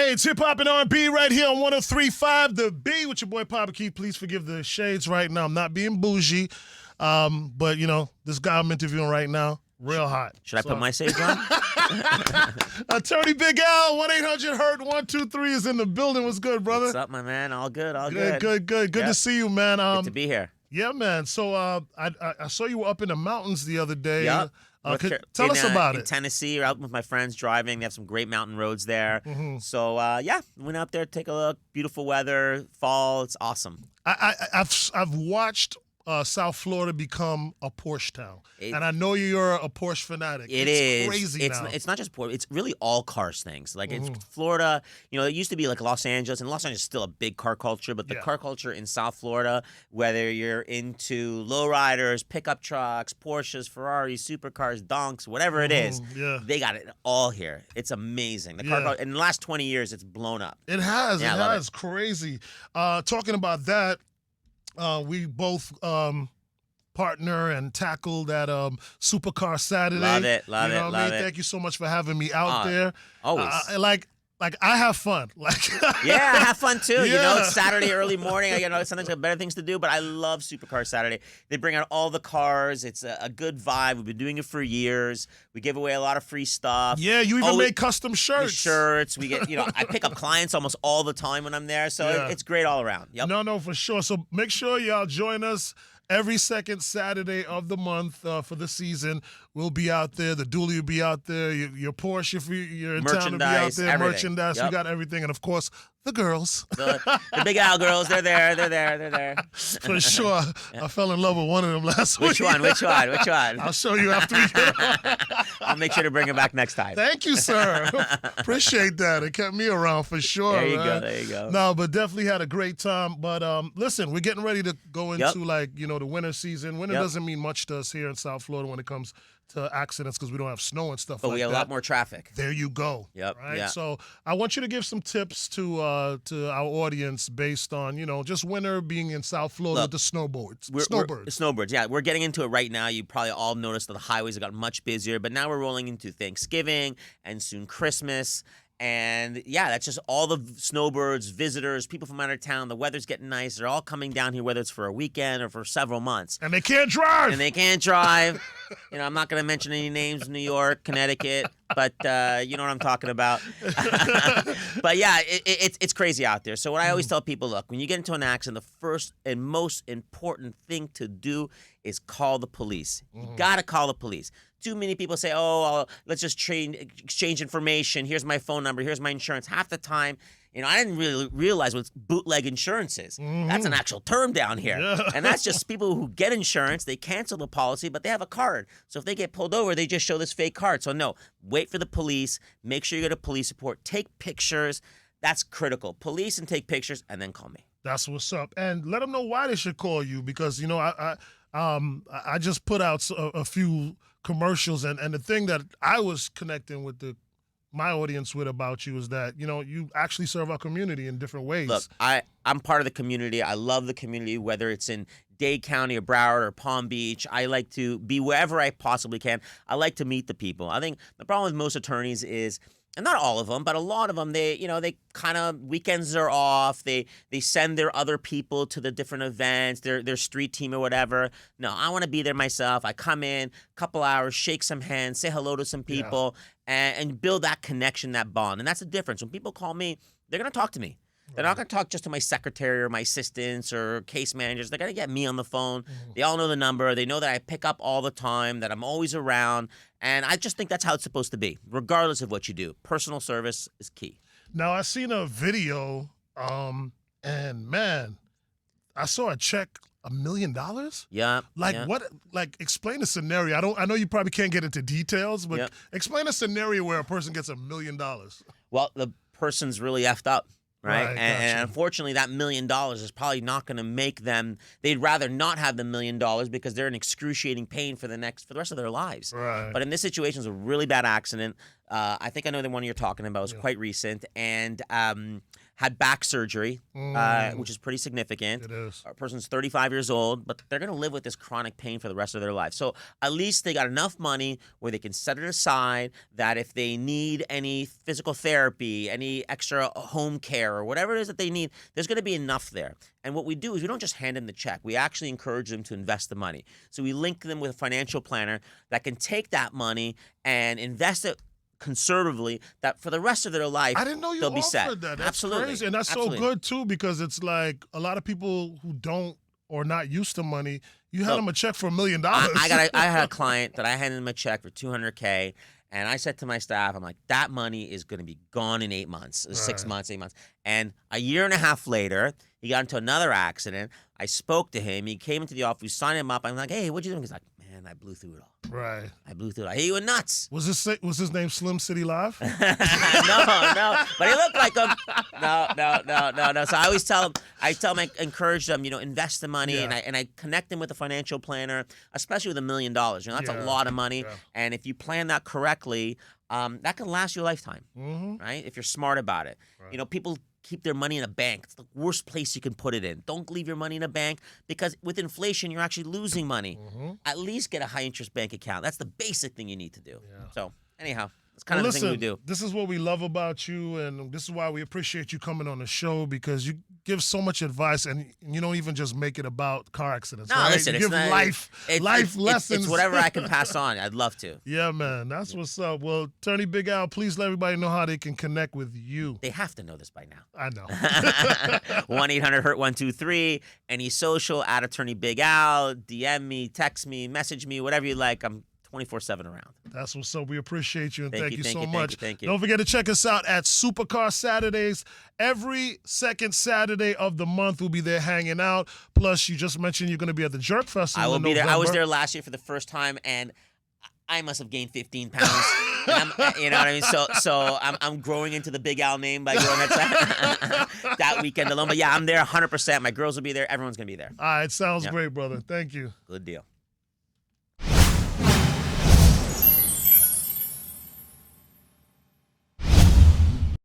Shades, hip hop and R&B right here on 103.5 The B with your boy Papa Keith. Please forgive the shades right now. I'm not being bougie, but this guy I'm interviewing right now, real hot. Should I put my shades on? Attorney Big L, 1-800-HURT-123 is in the building. What's good, brother? What's up, my man? All good, Good to see you, man. Good to be here. Yeah, man. So I saw you were up in the mountains the other day. Yep. Tell us about in it. Tennessee, we're out with my friends driving. They have some great mountain roads there. Mm-hmm. So, went out there to take a look. Beautiful weather, fall. It's awesome. I've watched South Florida become a Porsche town, and I know you're a Porsche fanatic. It's crazy now. It's not just Porsche. It's really all cars things. Like it's Florida. It used to be like Los Angeles, and Los Angeles is still a big car culture. But the car culture in South Florida, whether you're into lowriders, pickup trucks, Porsches, Ferraris, supercars, donks, whatever it is, they got it all here. It's amazing. The car culture, in the last 20 years, it's blown up. It has. Yeah, it has. Crazy. Talking about that. We both partner and tackled at Supercar Saturdays. Love it. Thank you so much for having me out there. Always. Like I have fun. Yeah, I have fun too. It's Saturday early morning. Sometimes I have better things to do, but I love Supercar Saturday. They bring out all the cars. It's a good vibe. We've been doing it for years. We give away a lot of free stuff. Yeah, you even make custom shirts. Shirts. We get, I pick up clients almost all the time when I'm there, so it's great all around. Yep. No, for sure. So make sure y'all join us every second Saturday of the month for the season. We'll be out there. The dually will be out there. Your Porsche, if you're in town, will be out there. Everything. Merchandise. Yep. We got everything. And, of course, the girls. The Big Al girls, they're there. For sure. I fell in love with one of them last week. Which one? I'll show you after we get I'll make sure to bring him back next time. Thank you, sir. Appreciate that. It kept me around for sure. There you go. No, but definitely had a great time. But listen, we're getting ready to go into the winter season. Winter doesn't mean much to us here in South Florida when it comes to accidents because we don't have snow and stuff like that. But we have a lot more traffic. There you go. Yep. Right? Yeah. So I want you to give some tips to our audience based on, just winter being in South Florida with the snowbirds. Snowbirds, yeah. We're getting into it right now. You probably all noticed that the highways have gotten much busier, but now we're rolling into Thanksgiving and soon Christmas. And, that's just all the snowbirds, visitors, people from out of town. The weather's getting nice. They're all coming down here, whether it's for a weekend or for several months. And they can't drive. I'm not going to mention any names, New York, Connecticut, but you know what I'm talking about. But, it's crazy out there. So what I always tell people, look, when you get into an accident, the first and most important thing to do is call the police. You got to call the police. Too many people say, let's just exchange information. Here's my phone number. Here's my insurance. Half the time, I didn't really realize what bootleg insurance is. That's an actual term down here. Yeah. And that's just people who get insurance. They cancel the policy, but they have a card. So if they get pulled over, they just show this fake card. So no, wait for the police. Make sure you get a police report. Take pictures. That's critical. Police and take pictures, and then call me. That's what's up. And let them know why they should call you because, I just put out a few commercials, and the thing that I was connecting with my audience with about you is that, you actually serve our community in different ways. Look, I'm part of the community. I love the community, whether it's in Dade County or Broward or Palm Beach. I like to be wherever I possibly can. I like to meet the people. I think the problem with most attorneys is, and not all of them, but a lot of them, they kind of, weekends are off. They send their other people to the different events, their street team or whatever. No, I want to be there myself. I come in, couple hours, shake some hands, say hello to some people, and build that connection, that bond. And that's the difference. When people call me, they're going to talk to me. They're not going to talk just to my secretary or my assistants or case managers. They're going to get me on the phone. They all know the number. They know that I pick up all the time, that I'm always around. And I just think that's how it's supposed to be, regardless of what you do. Personal service is key. Now, I seen a video, and, man, I saw a check $1 million? Yeah. What? Explain the scenario. I know you probably can't get into details, but explain a scenario where a person gets $1 million. Well, the person's really effed up. Right. And gotcha. Unfortunately, that $1 million is probably not going to make them. They'd rather not have the $1 million because they're in excruciating pain for the rest of their lives. Right. But in this situation, it's a really bad accident. I think I know the one you're talking about. It was quite recent. And had back surgery, which is pretty significant. It is. A person's 35 years old, but they're going to live with this chronic pain for the rest of their life. So at least they got enough money where they can set it aside that if they need any physical therapy, any extra home care, or whatever it is that they need, there's going to be enough there. And what we do is we don't just hand them the check. We actually encourage them to invest the money. So we link them with a financial planner that can take that money and invest it conservatively, that for the rest of their life, I didn't know you they'll be set. offered that. That's Absolutely. crazy. And that's Absolutely. so good, too, because it's like a lot of people who don't or not used to money, you hand Look, them a check for $1 million. I had a client that I handed him a check for $200K, and I said to my staff, I'm like, that money is going to be gone in 8 months, 6 months, 8 months. And a year and a half later, he got into another accident. I spoke to him. He came into the office. We signed him up. I'm like, hey, what'd you do? He's like, man, I blew through it all. Right. I blew through it all. Hey, you were nuts. Was his name Slim City Live? No, but he looked like him. No. So I always tell him, I encourage them, invest the money, Yeah. and I connect them with a financial planner, especially with $1 million. That's a lot of money, and if you plan that correctly, that can last you a lifetime, right? If you're smart about it. Right. People keep their money in a bank. It's the worst place you can put it in. Don't leave your money in a bank because with inflation, you're actually losing money. At least get a high interest bank account. That's the basic thing you need to do. Yeah. So anyhow, it's kind of the thing we do. This is what we love about you, and this is why we appreciate you coming on the show, because you give so much advice, and you don't even just make it about car accidents. No, right? listen, you it's give not, life lessons. It's whatever I can pass on. I'd love to. Yeah, man, that's what's up. Well, Attorney Big Al, please let everybody know how they can connect with you. They have to know this by now. I know. 1-800-HURT-123. Any social, at Attorney Big Al. DM me, text me, message me, whatever you like. I'm 24/7 around. That's what's up. We appreciate you, and Thank thank you, you thank so you, much. thank you. Don't forget to check us out at Supercar Saturdays. Every second Saturday of the month, we'll be there hanging out. Plus, you just mentioned you're going to be at the Jerk Festival I will in be there. I was November. there last year for the first time, and I must have gained 15 pounds. You know what I mean? So I'm growing into the Big Al name by going that weekend alone. But yeah, I'm there 100%. My girls will be there. Everyone's going to be there. All right, sounds great, brother. Thank you. Good deal.